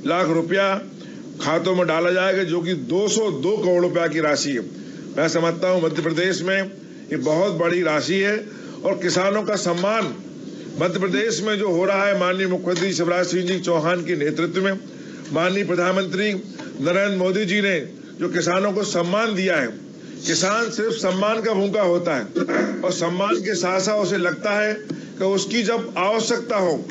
लाख रुपया खातों में डाला जाएगा, जो कि 202 करोड़ रुपया की राशि है। मैं समझता हूं मध्य प्रदेश में ये बहुत बड़ी राशि है और किसानों का सम्मान मध्य प्रदेश में जो हो रहा है, माननीय मुख्यमंत्री शिवराज सिंह चौहान के नेतृत्व में, माननीय प्रधानमंत्री नरेंद्र मोदी जी ने जो किसानों को सम्मान दिया है। किसान सिर्फ सम्मान का भूखा होता है और सम्मान के साथ साथ उसे लगता है कि उसकी जब आवश्यकता हो,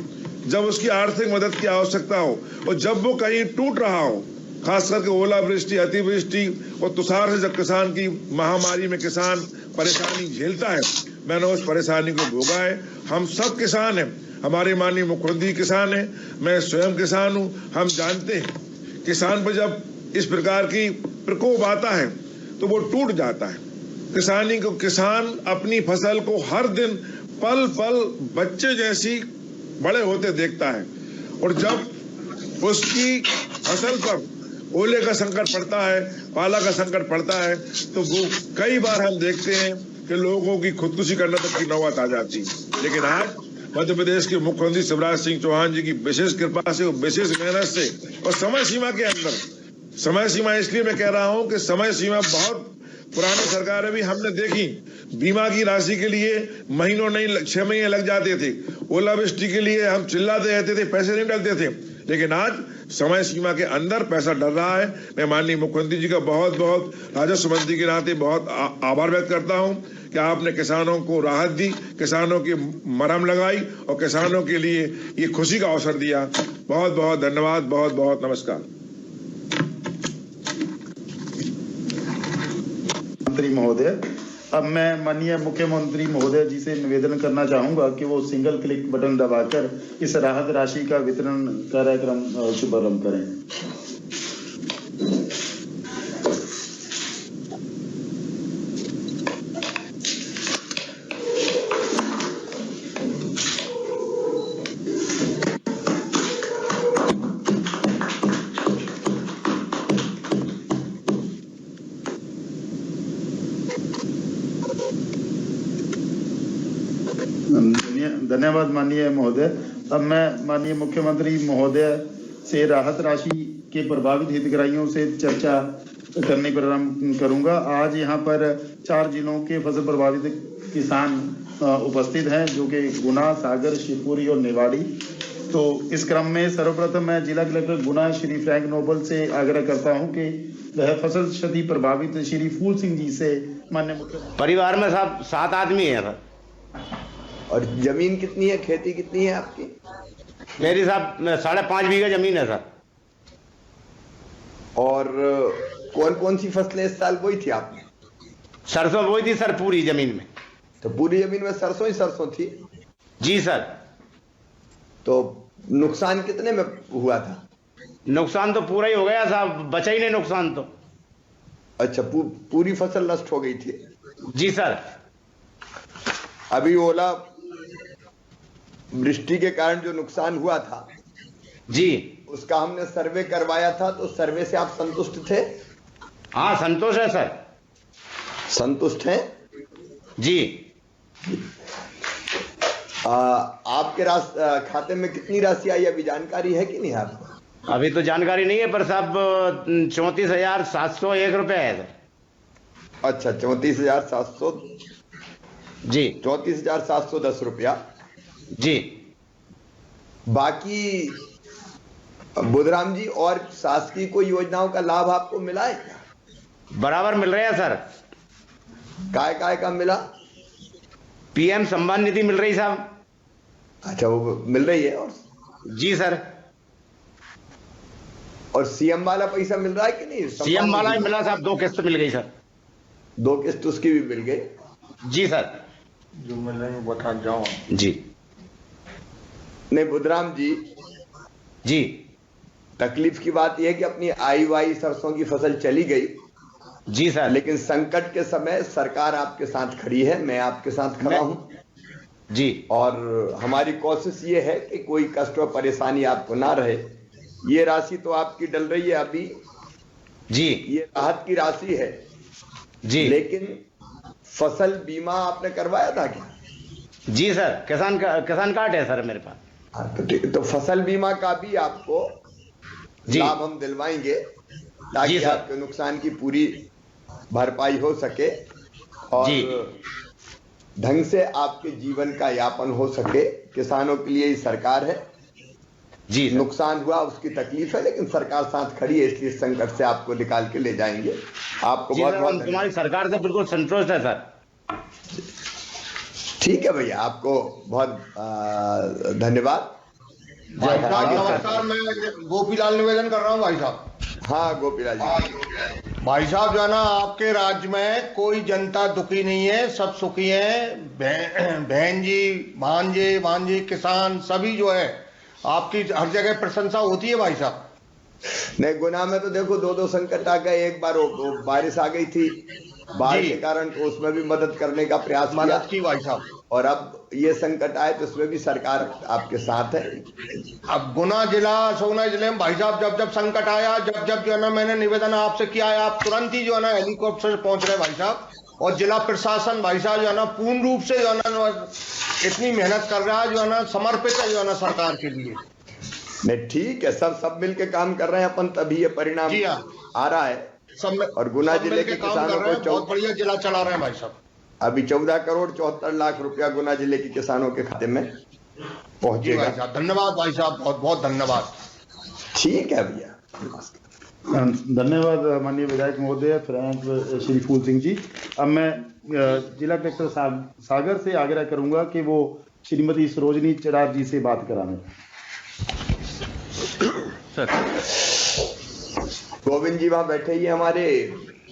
जब उसकी आर्थिक मदद की आवश्यकता हो और जब वो कहीं टूट रहा हो, खास करके ओलावृष्टि, अतिवृष्टि और तुषार से जब किसान की महामारी में किसान परेशानी झेलता है, मैंने उस परेशानी को भोगा है। हम सब किसान हैं, हमारे माननीय मुख्यमंत्री किसान हैं, मैं स्वयं किसान हूं। हम जानते हैं किसान पर जब इस प्रकार की प्रकोप आता है तो वो टूट जाता है। किसान अपनी फसल को हर दिन पल पल बच्चे जैसी बड़े होते देखता है और जब उसकी फसल पर ओले का संकट पड़ता है, पाला का संकट पड़ता है, तो वो कई बार हम देखते हैं कि लोगों की खुदकुशी करने तक की नौबत आ जाती है। लेकिन आज मध्य प्रदेश के मुख्यमंत्री शिवराज सिंह चौहान जी की विशेष कृपा से, विशेष मेहनत से और समय सीमा के अंदर, समय सीमा इसलिए मैं कह रहा हूं कि समय सीमा बहुत पुरानी सरकारें भी हमने देखी, बीमा की राशि के लिए महीनों नहीं 6 महीने लग जाते थे, ओलावृष्टि के लिए हम चिल्लाते रहते थे, पैसे नहीं डलते थे, लेकिन आज समय सीमा के अंदर पैसा डल रहा है। मैं माननीय मुख्यमंत्री जी का बहुत बहुत राजस्व मंत्री के नाते बहुत आभार व्यक्त करता हूं कि आपने किसानों को राहत दी, किसानों की मरहम लगाई और किसानों के लिए ये खुशी का अवसर दिया। बहुत बहुत धन्यवाद, बहुत बहुत नमस्कार। मंत्री महोदय, अब मैं माननीय मुख्यमंत्री महोदय जी से निवेदन करना चाहूंगा कि वो सिंगल क्लिक बटन दबाकर इस राहत राशि का वितरण कार्यक्रम शुभारंभ करें। धन्यवाद माननीय महोदय। अब मैं माननीय मुख्यमंत्री महोदय से राहत राशि के प्रभावित हितग्राहियों से चर्चा करने का प्रारंभ करूंगा। आज यहाँ पर 4 जिलों के फसल प्रभावित किसान उपस्थित हैं, जो कि गुना, सागर, शिवपुरी और निवाड़ी। तो इस क्रम में सर्वप्रथम मैं जिला कलेक्टर गुना श्री फ्रैंक नोबल से आग्रह करता हूँ कि वह फसल क्षति प्रभावित श्री फूल सिंह जी से माननीय मुख्यमंत्री। परिवार में सब 7 आदमी है सर। और जमीन कितनी है, खेती कितनी है आपकी? मेरी साहब 5.5 बीघा जमीन है सर। और कौन कौन सी फसलें इस साल बोई थी आपने? सरसों बोई थी सर पूरी जमीन में। तो पूरी जमीन में सरसों ही सरसों थी? जी सर। तो नुकसान कितने में हुआ था? नुकसान तो पूरा ही हो गया साहब, बचा ही नहीं नुकसान तो। अच्छा, पूरी फसल नष्ट हो गई थी? जी सर। अभी ओला वृष्टि के कारण जो नुकसान हुआ था जी, उसका हमने सर्वे करवाया था, तो सर्वे से आप संतुष्ट थे? हाँ संतोष है सर। संतुष्ट हैं जी। आपके खाते में कितनी राशि आई, अभी जानकारी है कि नहीं आपको? अभी तो जानकारी नहीं है, पर साहब 34,701 रुपए है सर। अच्छा, 34,700 जी, 34,710 रुपया जी। बाकी बुधराम जी, और शासकीय कोई योजनाओं का लाभ आपको मिला है क्या? बराबर मिल रहे हैं सर। काय का मिला? PM सम्मान निधि मिल रही साहब। अच्छा, वो मिल रही है? और जी सर। और CM वाला पैसा मिल रहा है कि नहीं? CM वाला ही मिला साहब, 2 किस्त मिल गई सर। 2 किस्त उसकी भी मिल गई? जी सर। जो मिल रहे हैं बता जाओ। जी नहीं बुधराम जी, जी। तकलीफ की बात यह है कि अपनी आई वाई सरसों की फसल चली गई। जी सर। लेकिन संकट के समय सरकार आपके साथ खड़ी है, मैं आपके साथ खड़ा हूं जी। और हमारी कोशिश ये है कि कोई कष्ट और परेशानी आपको ना रहे। ये राशि तो आपकी डल रही है अभी जी, ये राहत की राशि है जी। लेकिन फसल बीमा आपने करवाया था क्या? जी सर, किसान कार्ड है सर मेरे पास। तो फसल बीमा का भी आपको लाभ हम दिलवाएंगे ताकि जी सर। आपके नुकसान की पूरी भरपाई हो सके और जी। ढंग से आपके जीवन का यापन हो सके। किसानों के लिए ही सरकार है। जी सर। नुकसान हुआ उसकी तकलीफ है, लेकिन सरकार साथ खड़ी है, इसलिए संकट से आपको निकाल के ले जाएंगे। आपको जी बहुत सर, बहुत हम तुम्हारी सरकार से बिल्कुल संतुष्ट है सर। ठीक है भैया, आपको बहुत धन्यवाद। भाई साहब आगे नमस्कार, मैं गोपीलाल निवेदन कर रहा हूँ भाई साहब। हाँ गोपीलाल जी। भाई साहब जो है ना, आपके राज्य में कोई जनता दुखी नहीं है, सब सुखी है। बहन जी, भांजे, किसान सभी जो है, आपकी हर जगह प्रशंसा होती है भाई साहब। नहीं, गुना में तो देखो दो दो संकट आ गए। एक बार वो बारिश आ गई थी, बाढ़ जी। के कारण, तो उसमें भी मदद करने का प्रयास किया। मदद की भाई साहब। और अब ये संकट आए तो उसमें भी सरकार आपके साथ है। अब गुना जिला, सोना जिले में भाई साहब जब जब संकट आया, जब जब जो है ना मैंने निवेदन आपसे किया है, आप तुरंत ही जो है ना हेलीकॉप्टर से पहुंच रहे भाई साहब। और जिला प्रशासन भाई साहब जो है ना पूर्ण रूप से जो है ना इतनी मेहनत कर रहा है, जो है ना समर्पित है जो है ना सरकार के लिए। नहीं ठीक है, सब मिल के काम कर रहे हैं अपन, तभी ये परिणाम जी हाँ। आ रहा है। सब में और गुना सब जिले मिलके के काम कर किसानों रहे को हैं, बहुत बढ़िया जिला चला रहे हैं भाई साहब। अभी 14 करोड़ 74 लाख रुपया गुना जिले के किसानों के खाते में जी पहुंचेगा। भाई साहब, धन्यवाद भाई साहब, बहुत बहुत धन्यवाद। ठीक है भैया। धन्यवाद माननीय विधायक महोदय फ्रैंक श्री फूल सिंह जी। अब मैं जिला कलेक्टर सागर से आग्रह करूंगा कि वो श्रीमती सरोजनी चिरार जी से बात कराएं। गोविंद जी वहां बैठे ही हमारे।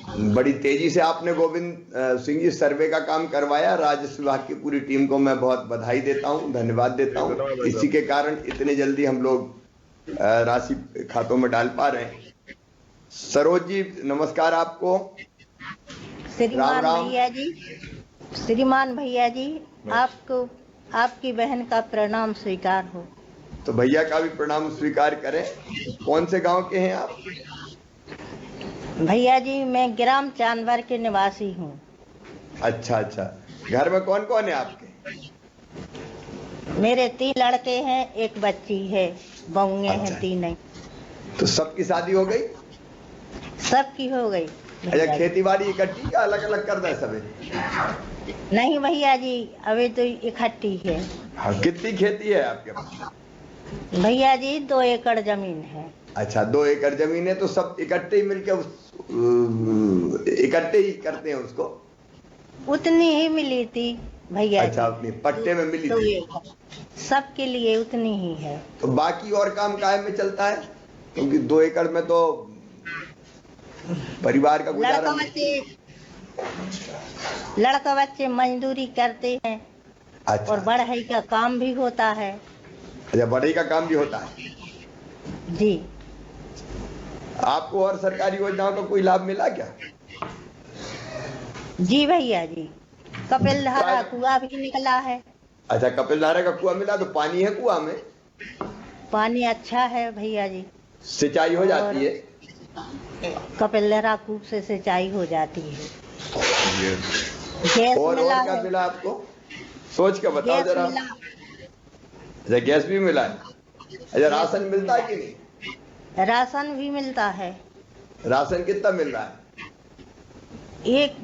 बड़ी तेजी से आपने गोविंद सिंह जी सर्वे का काम करवाया। राजस्व विभाग की पूरी टीम को मैं बहुत बधाई देता हूं, धन्यवाद देता हूं। इसी के कारण इतने जल्दी हम लोग राशि खातों में डाल पा रहे हैं। सरोज जी नमस्कार आपको। श्रीमान राम। भैया जी, श्रीमान भैया जी, आपको आपकी बहन का प्रणाम स्वीकार हो। तो भैया का भी प्रणाम स्वीकार करें। कौन से गांव के हैं आप? भैया जी, मैं ग्राम चांदवर के निवासी हूँ। अच्छा अच्छा, घर में कौन कौन है आपके? मेरे 3 लड़के हैं, एक बच्ची है, बहुएं अच्छा। हैं 3। तो सबकी शादी हो गई? सबकी हो गई अच्छा, भैया जी। खेती बाड़ी इकट्ठी या अलग अलग कर दे सभी? नहीं भैया जी, अभी तो इकट्ठी है। हाँ, कितनी खेती है आपके पास? भैया जी 2 एकड़ जमीन है। अच्छा, 2 एकड़ जमीन है, तो सब इकट्ठे ही मिलके इकट्ठे ही करते हैं उसको? उतनी ही मिली थी भैया अच्छा, जी। अपनी पट्टे में मिली थी। सबके लिए उतनी ही है। तो बाकी और काम काहे में चलता है? क्योंकि 2 एकड़ में तो परिवार का गुजारा। लड़का बच्चे मजदूरी करते हैं। अच्छा। और बढ़ई का काम भी होता है। अच्छा, बढ़ई का काम भी होता है। जी। आपको और सरकारी योजनाओं का कोई लाभ मिला क्या? जी भैया जी, कपिल धारा कुआं भी निकला है। अच्छा, कपिल धारा का कुआं मिला, तो पानी है कुआं में? पानी अच्छा है भैया जी। सिंचाई हो जाती है? कपिल धारा कूप से सिंचाई हो जाती है। गैस और मिला क्या है। मिला आपको? सोच के बताओ गैस जरा। मिला। अच्छा, गैस भी मिला है। अच्छा, राशन मिलता है कि नहीं? राशन भी मिलता है। राशन कितना मिल रहा है? एक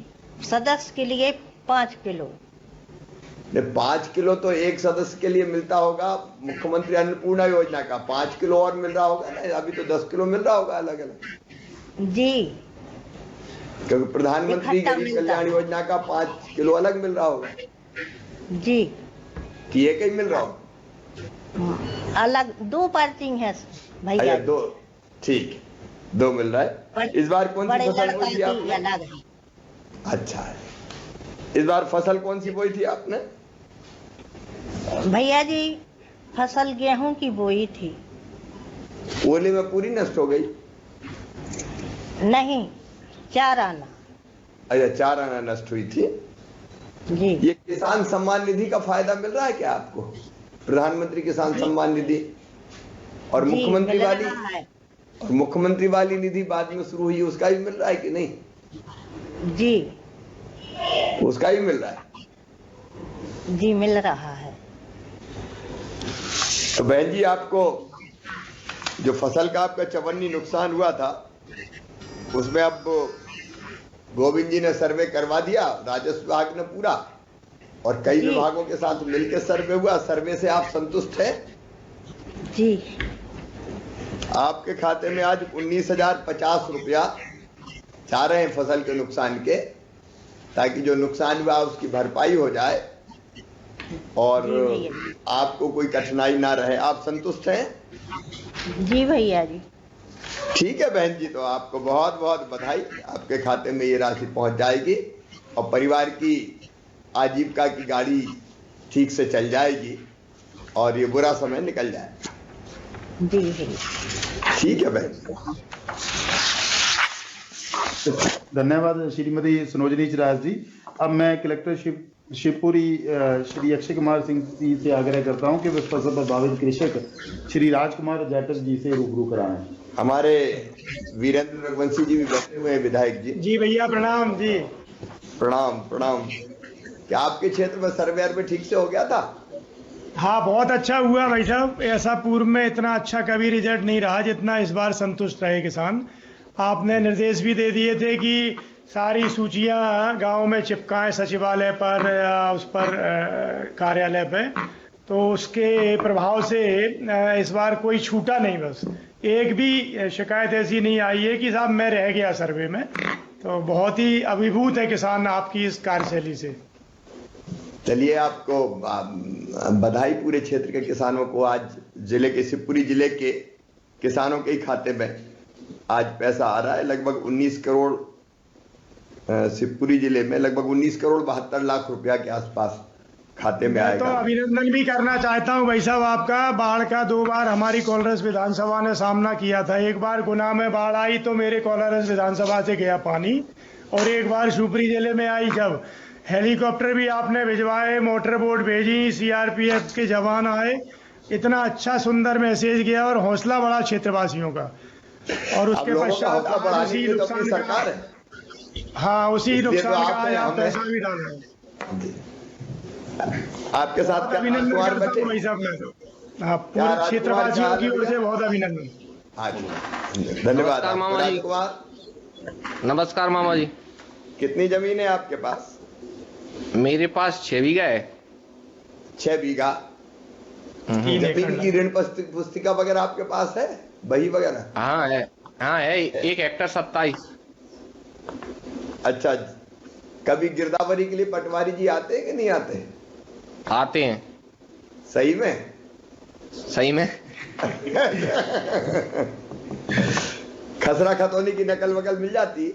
सदस्य के लिए 5 किलो। 5 किलो तो एक सदस्य के लिए मिलता होगा। मुख्यमंत्री अन्नपूर्णा योजना का 5 किलो और मिल रहा होगा ना? अभी तो 10 किलो मिल रहा होगा अलग अलग। जी। क्योंकि प्रधानमंत्री इकट्ठा गरीब मिलता कल्याण है। योजना का 5 किलो अलग मिल रहा होगा जी। कि एक ही मिल रहा होगा? अलग 2 पर्ची है भैया अच्छा, जी। 2। ठीक, 2 मिल रहा है। इस बार कौन सी बड़े फसल लड़का बोई थी की आपने? अलग है। अच्छा, इस बार फसल कौन सी बोई थी आपने? भैया जी, फसल गेहूं की बोई थी। ओले में पूरी नष्ट हो गई? नहीं, 4 आना। अच्छा, 4 आना नष्ट हुई थी। जी। ये किसान सम्मान निधि का फायदा मिल रहा है क्या आपको? प्रधानमंत्री किसान सम्मान निधि और जी, मुख्यमंत्री मिल वाली, रहा है। और मुख्यमंत्री वाली निधि बाद में शुरू हुई, उसका भी मिल रहा है कि नहीं? जी। उसका भी मिल रहा है। जी, मिल रहा है। तो बहन जी, आपको जो फसल का आपका चवन्नी नुकसान हुआ था उसमें अब गोविंद जी ने सर्वे करवा दिया, राजस्व विभाग ने पूरा, और कई विभागों के साथ मिलकर सर्वे हुआ। सर्वे से आप संतुष्ट हैं? जी। आपके खाते में आज 19,050 रुपया जा रहे हैं फसल के नुकसान के, ताकि जो नुकसान हुआ उसकी भरपाई हो जाए और आपको कोई कठिनाई ना रहे। आप संतुष्ट हैं? जी भैया जी। ठीक है बहन जी, तो आपको बहुत बहुत बधाई। आपके खाते में ये राशि पहुंच जाएगी और परिवार की आजीविका की गाड़ी ठीक से चल जाएगी और ये बुरा समय निकल जाएगा। जी भैया। ठीक है बहन। धन्यवाद श्रीमती सुनोजनी चिराज जी। अब मैं कलेक्टर शिवपुरी श्री अक्षय कुमार सिंह जी से आग्रह करता हूं कि वे फसल प्रभावित कृषक श्री राजकुमार जाटव जी से रूबरू कराएं। हमारे वीरेंद्र रघुवंशी जी भी बैठे हुए हैं, विधायक जी। जी भैया प्रणाम जी। प्रणाम प्रणाम। क्या आपके क्षेत्र में सर्वे में ठीक से हो गया था? हाँ बहुत अच्छा हुआ भाई साहब, ऐसा पूर्व में इतना अच्छा कभी रिजल्ट नहीं रहा जितना इस बार संतुष्ट रहे किसान। आपने निर्देश भी दे दिए थे कि सारी सूचियां गांव में चिपकाएं सचिवालय पर या उस पर कार्यालय पे, तो उसके प्रभाव से इस बार कोई छूटा नहीं, बस एक भी शिकायत ऐसी नहीं आई है कि साहब मैं रह गया सर्वे में। तो बहुत ही अभिभूत है किसान आपकी इस कार्यशैली से। चलिए, आपको बधाई। पूरे क्षेत्र के किसानों को आज जिले के शिवपुरी जिले के किसानों के ही खाते में आज पैसा आ रहा है। लगभग 19 करोड़ शिवपुरी जिले में लगभग 19 करोड़ 72 लाख रुपया के आसपास खाते में आएगा। तो अभिनंदन भी करना चाहता हूं भाई साहब आपका। बाढ़ का 2 बार हमारी कोलारस विधानसभा ने सामना किया था। एक बार गुना में बाढ़ आई तो मेरे कोलारस विधानसभा से गया पानी, और एक बार शिवपुरी जिले में आई जब हेलीकॉप्टर भी आपने भिजवाए, मोटर बोट भेजी, सीआरपीएफ के जवान आए, इतना अच्छा सुंदर मैसेज गया और हौसला बढ़ा क्षेत्रवासियों का। और उसके पश्चात उसी नुकसान सरकार है, हाँ उसी नुकसान का आप पैसा भी डाल रहे हैं। आपके साथ अभिनंदन करता हूं भाई साहब मैं। हाँ, पूरे क्षेत्रवासियों की ओर से बहुत अभिनंदन। धन्यवाद मामा जी। नमस्कार मामा जी। कितनी जमीन है आपके पास? मेरे पास 6 बीघा है। 6 बीघा। जमीन की ऋण पुस्तिका वगैरह आपके पास है, बही वगैरह? हाँ है, हाँ है। 1 हेक्टर 27। अच्छा, कभी गिरदावरी के लिए पटवारी जी आते हैं कि नहीं आते? आते हैं। सही में? सही में। खसरा खतौनी की नकल वकल मिल जाती?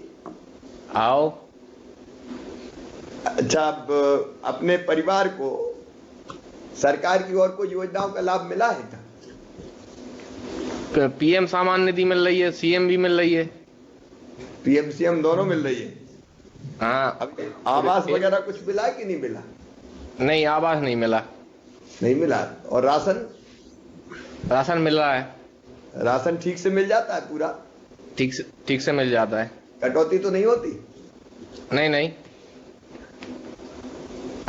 आओ। अच्छा, अब अपने परिवार को सरकार की ओर को योजनाओं का लाभ मिला है क्या? पीएम सामान्य निधि मिल रही है, सीएम भी मिल रही है। पीएम सीएम दोनों मिल रही है? हाँ। अब आवास वगैरह कुछ मिला कि नहीं मिला? नहीं, आवास नहीं मिला। नहीं मिला। और राशन? राशन मिल रहा है। राशन ठीक से मिल जाता है पूरा? ठीक से मिल जाता है। कटौती तो नहीं होती? नहीं नहीं।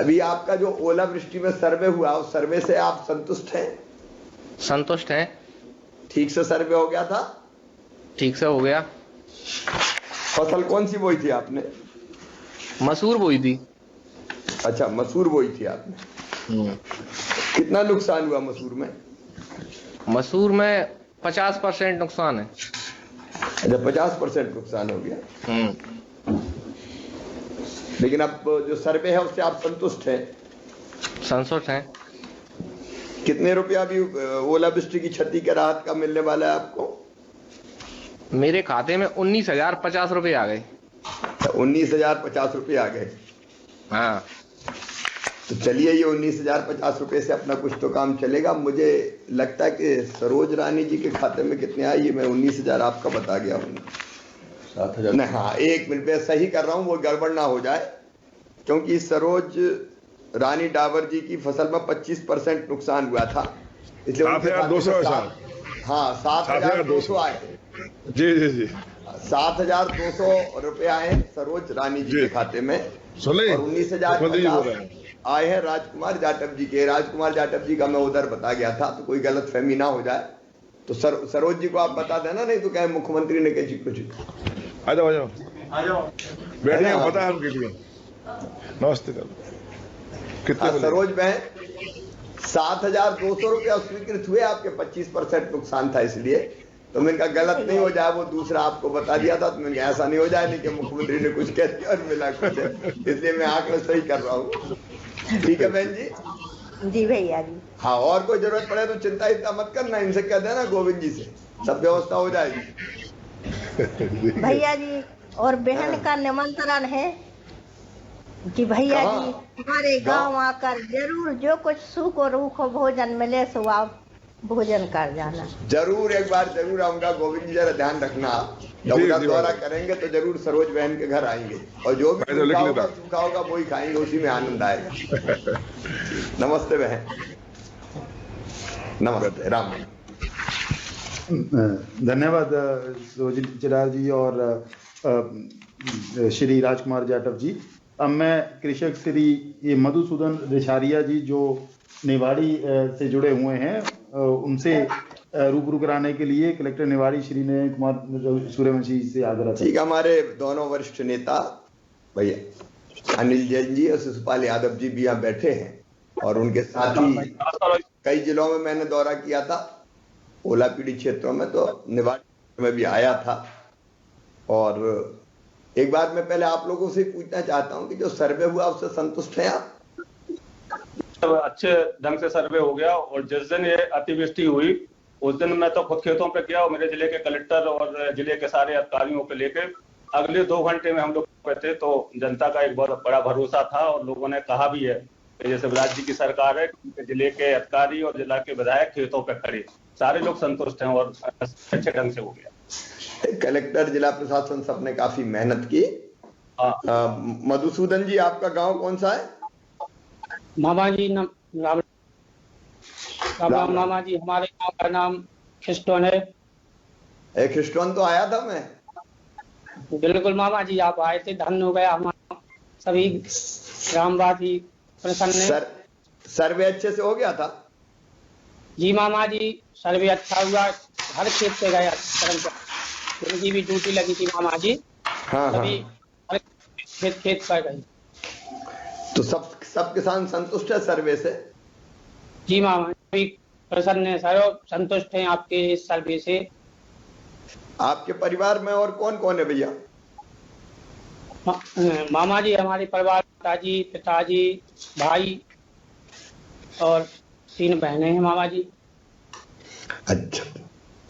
अभी आपका जो ओलावृष्टि में सर्वे हुआ, उस सर्वे से आप संतुष्ट हैं? संतुष्ट हैं। ठीक से सर्वे हो गया था? ठीक से हो गया। फसल कौन सी बोई थी आपने? मसूर बोई थी। अच्छा, मसूर बोई थी आपने। कितना नुकसान हुआ मसूर में? मसूर में 50% नुकसान है। अच्छा, 50% नुकसान हो गया। लेकिन अब जो सर्वे है उससे आप संतुष्ट हैं? संतुष्ट हैं। कितने रुपया अभी ओलावृष्टि की क्षति के राहत का मिलने वाला है आपको? मेरे खाते में 19,050 रुपए आ गए। 19,050 रुपये आ गए। हाँ। तो चलिए, ये 19,050 रुपये से अपना कुछ तो काम चलेगा। मुझे लगता है कि सरोज रानी जी के खाते में कितने आए, ये मैं 19,000 आपका बता गया हूँ। 7,000 नहीं, हाँ 1 मिनट में सही कर रहा हूँ, वो गड़बड़ ना हो जाए, क्योंकि सरोज रानी डावर जी की फसल में 25% नुकसान हुआ था, इसलिए 7,200। हाँ 7,200 आए। जी जी जी। 7,200 रुपए आए सरोज रानी जी के खाते में, और 19,050 आए हैं राजकुमार जाटव जी के। राजकुमार जाटव जी का मैं उधर बता गया था, तो कोई गलत फहमी ना हो जाए। तो सरोज जी को आप बता देना, नहीं तो क्या मुख्यमंत्री ने कैसी कुछ। आ जाओ बैठे, पता है हमके लिए। नमस्ते कितने सरोज बहन 7,200 रुपया स्वीकृत हुए, आपके 25% नुकसान था, इसलिए तो मैंने कहा गलत नहीं हो जाए, वो दूसरा आपको बता दिया था, तो मैंने कहा ऐसा नहीं हो जाए नहीं कि मुख्यमंत्री ने कुछ कह दिया और मिला कुछ है, इसलिए मैं आंकड़ा सही कर रहा हूँ। ठीक है बहन जी। जी भैया जी। हाँ, और कोई जरूरत पड़े तो चिंता इतना मत करना, इनसे कह देना गोविंद जी से, सब व्यवस्था हो जाएगी। भैया जी और बहन का निमंत्रण है कि भैया जी हमारे गांव आकर जरूर जो कुछ सुख और रूख भोजन मिले सो आप भोजन कर जाना। जरूर, एक बार जरूर आऊंगा गोविंद जी, जरा ध्यान रखना, जब उधर दौरा करेंगे तो जरूर सरोज बहन के घर आएंगे, और जो भी सूखा होगा वही खाएंगे, उसी में आनंद आएगा। नमस्ते बहन। नमस्ते, राम। धन्यवाद सरोज चिरार जी और श्री राजकुमार जाटव जी। अब मैं कृषक श्री मधुसूदन रिछारिया जी जो निवाड़ी से जुड़े हुए हैं उनसे रूबरू कराने के लिए कलेक्टर निवाड़ी श्री नयन कुमार सूर्यवंशी से आग्रह। ठीक, हमारे दोनों वरिष्ठ नेता भैया अनिल जैन जी और शिशुपाल यादव जी भी यहाँ बैठे हैं, और उनके साथ ही कई जिलों में मैंने दौरा किया था, ओला पीड़ित क्षेत्रों में, तो निवाड़ी में भी आया था। और एक बार मैं पहले आप लोगों से पूछना चाहता हूं कि जो सर्वे हुआ उससे संतुष्ट हैं आप? अच्छे ढंग से सर्वे हो गया, और जिस दिन ये अतिवृष्टि हुई उस दिन मैं तो खुद खेतों पे गया, और मेरे जिले के कलेक्टर और जिले के सारे अधिकारियों पे लेके अगले 2 घंटे में हम लोग पे थे, तो जनता का एक बहुत बड़ा भरोसा था, और लोगों ने कहा भी है कि जैसे राज्य की सरकार है, जिले के अधिकारी और जिला के विधायक खेतों पे खड़े, सारे लोग संतुष्ट हैं और अच्छे ढंग से हो गया। कलेक्टर, जिला प्रशासन सबने काफी मेहनत की। मधुसूदन जी, आपका गांव कौन सा है? मामा जी राम मामा जी, हमारे गांव का नाम खिस्टोन है। खिस्टोन तो आया था मैं। बिल्कुल मामा जी, आप आए थे, धन्य हो गया हमारा सभी ग्रामवासी प्रसन्न। सर्वे अच्छे से हो गया था? जी मामा जी, सर्वे अच्छा हुआ, हर खेत पे गया कर्मचारी, उनकी भी ड्यूटी लगी थी मामा जी। हाँ, सभी हर खेत पर गई। तो सब किसान संतुष्ट है सर्वे से? जी मामा जी प्रसन्न है, सर संतुष्ट हैं आपके इस सर्वे से। आपके परिवार में और कौन कौन है भैया? मामा जी, हमारे परिवार पिताजी, भाई और 3 बहनें हैं मामा जी। अच्छा,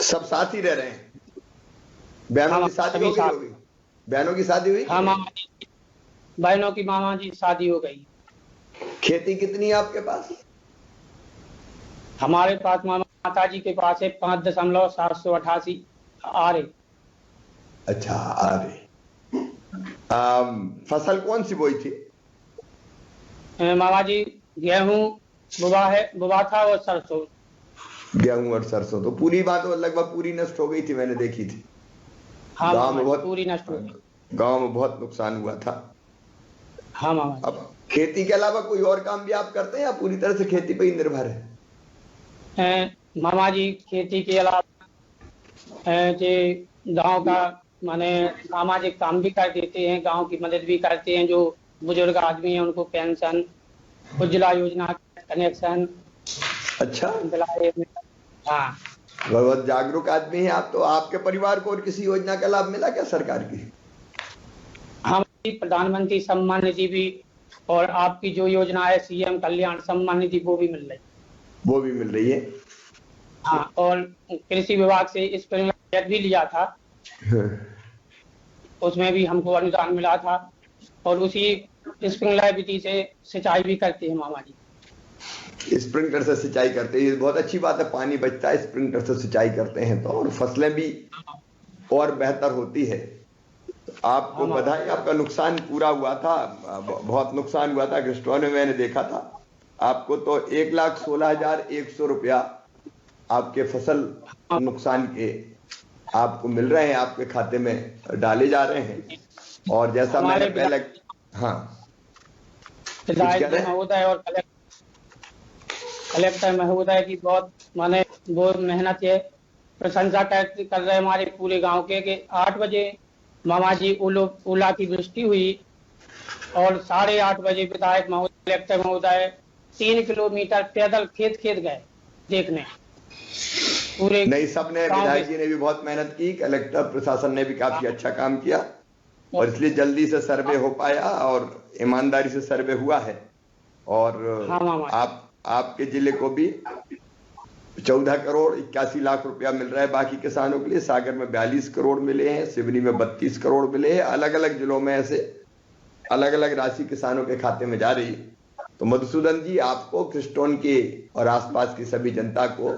सब साथ ही रह रहे हैं? बहनों की शादी होगी? बहनों की शादी हुई? हाँ मामा जी, बहनों की मामा जी शादी हो गई। खेती कितनी है आपके पास? हमारे पास माता जी के पास है 5.788 आरे। अच्छा, आरे। फसल कौन सी बोई थी? मामा जी गेहूं बुआ था और सरसों। गेहूं और सरसों, तो पूरी बात लगभग पूरी नष्ट हो गई थी, मैंने देखी थी। हाँ गांव में बहुत पूरी नष्ट हो गई। गांव में बहुत नुकसान हुआ था। हाँ मामा। अब खेती के अलावा कोई और काम भी आप करते हैं या पूरी तरह से खेती पे ही निर्भर है? मामा जी खेती के अलावा गांव का माने सामाजिक काम भी कर देते हैं, गांव की मदद भी करते हैं, जो बुजुर्ग आदमी हैं उनको पेंशन, उज्ज्वला योजना कनेक्शन। अच्छा, हाँ, बहुत जागरूक आदमी है आप। तो आपके परिवार को और किसी योजना का लाभ मिला क्या सरकार की? हाँ, प्रधानमंत्री सम्मान निधि भी, और आपकी जो योजना है सीएम कल्याण सम्मान निधि, वो भी मिल रही है। हाँ, और कृषि विभाग से स्प्रिंकलर भी लिया था, उसमें भी हमको अनुदान मिला था, और उसी स्प्रिंकलर विधि से सिंचाई भी करते हैं मामा जी। स्प्रिंकलर से सिंचाई करते हैं, बहुत अच्छी बात है, पानी बचता है स्प्रिंकलर से सिंचाई करते हैं तो, और फसलें भी और बेहतर होती है। आपको बधाई, आपका नुकसान पूरा हुआ था, बहुत नुकसान हुआ था खिस्टोन में, मैंने देखा था। आपको तो 1,16,100 रुपया आपके फसल नुकसान के आपको मिल रहे हैं, आपके खाते में डाले जा रहे हैं। और जैसा मैंने पहले, हाँ महोदय और कलेक्टर महोदय की बहुत माने वो मेहनत है, प्रशंसा कर रहे हमारे पूरे गांव के कि 8 बजे मामाजी ओला की वृष्टि हुई और 8:30 बजे विधायक महोदय कलेक्टर महोदय 3 किलोमीटर पैदल खेत गए देखने पूरे। नहीं, सबने, विधायक जी ने भी बहुत मेहनत की, कलेक्टर प्रशासन ने भी काफी अच्छा काम किया और इसलिए जल्दी से सर्वे हो पाया और ईमानदारी से सर्वे हुआ है। और आपके जिले को भी 14 करोड़ 81 लाख रुपया मिल रहा है बाकी किसानों के लिए। सागर में 42 करोड़ मिले हैं, सिवनी में 32 करोड़ मिले हैं। अलग अलग जिलों में ऐसे अलग अलग राशि किसानों के खाते में जा रही है। तो मधुसूदन जी, आपको क्रिस्टोन के और आसपास की सभी जनता को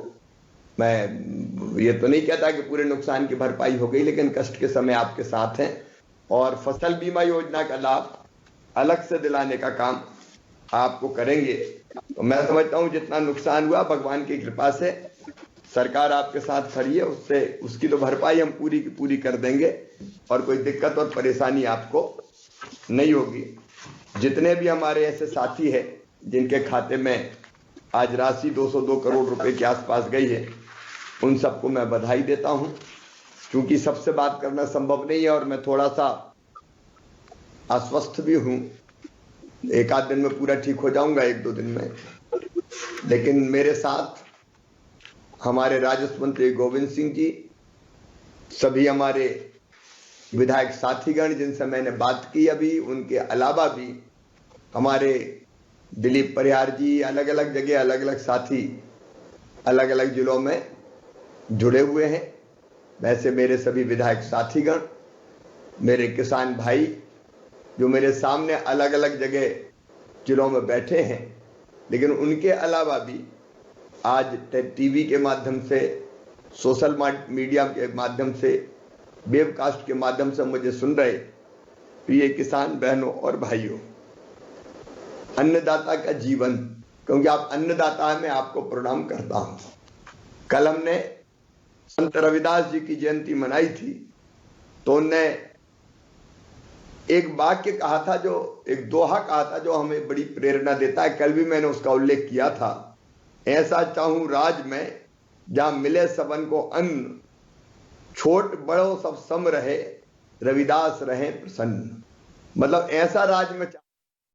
मैं ये तो नहीं कहता कि पूरे नुकसान की भरपाई हो गई, लेकिन कष्ट के समय आपके साथ हैं और फसल बीमा योजना का लाभ अलग से दिलाने का काम आपको करेंगे। तो मैं समझता हूं जितना नुकसान हुआ भगवान की कृपा से सरकार आपके साथ खड़ी है, उसकी तो भरपाई हम पूरी की पूरी कर देंगे और कोई दिक्कत और परेशानी आपको नहीं होगी। जितने भी हमारे ऐसे साथी हैं जिनके खाते में आज राशि 202 करोड़ रुपए के आसपास गई है, उन सबको मैं बधाई देता हूं। क्योंकि सबसे बात करना संभव नहीं है और मैं थोड़ा सा अस्वस्थ भी हूं, एक आध दिन में पूरा ठीक हो जाऊंगा, 1-2 दिन में। लेकिन मेरे साथ हमारे राजस्व मंत्री गोविंद सिंह जी, सभी हमारे विधायक साथीगण जिनसे मैंने बात की अभी, उनके अलावा भी हमारे दिलीप परिहार जी, अलग अलग जगह अलग अलग साथी अलग अलग जिलों में जुड़े हुए हैं। वैसे मेरे सभी विधायक साथीगण, मेरे किसान भाई जो मेरे सामने अलग अलग जगह जिलों में बैठे हैं, लेकिन उनके अलावा भी आज टीवी के माध्यम से, सोशल मीडिया के माध्यम से, वेबकास्ट के माध्यम से मुझे सुन रहे प्रिय किसान बहनों और भाइयों, अन्नदाता का जीवन, क्योंकि आप अन्नदाता हैं, मैं आपको प्रणाम करता हूं। कल हमने संत रविदास जी की जयंती मनाई थी, तो उनने एक वाक्य कहा था, जो एक दोहा कहा था जो हमें बड़ी प्रेरणा देता है। कल भी मैंने उसका उल्लेख किया था, ऐसा चाहूं राज में जहां मिले सबन को अन्न, छोट बड़ो सब सम रहे, रविदास रहे प्रसन्न। मतलब ऐसा राज में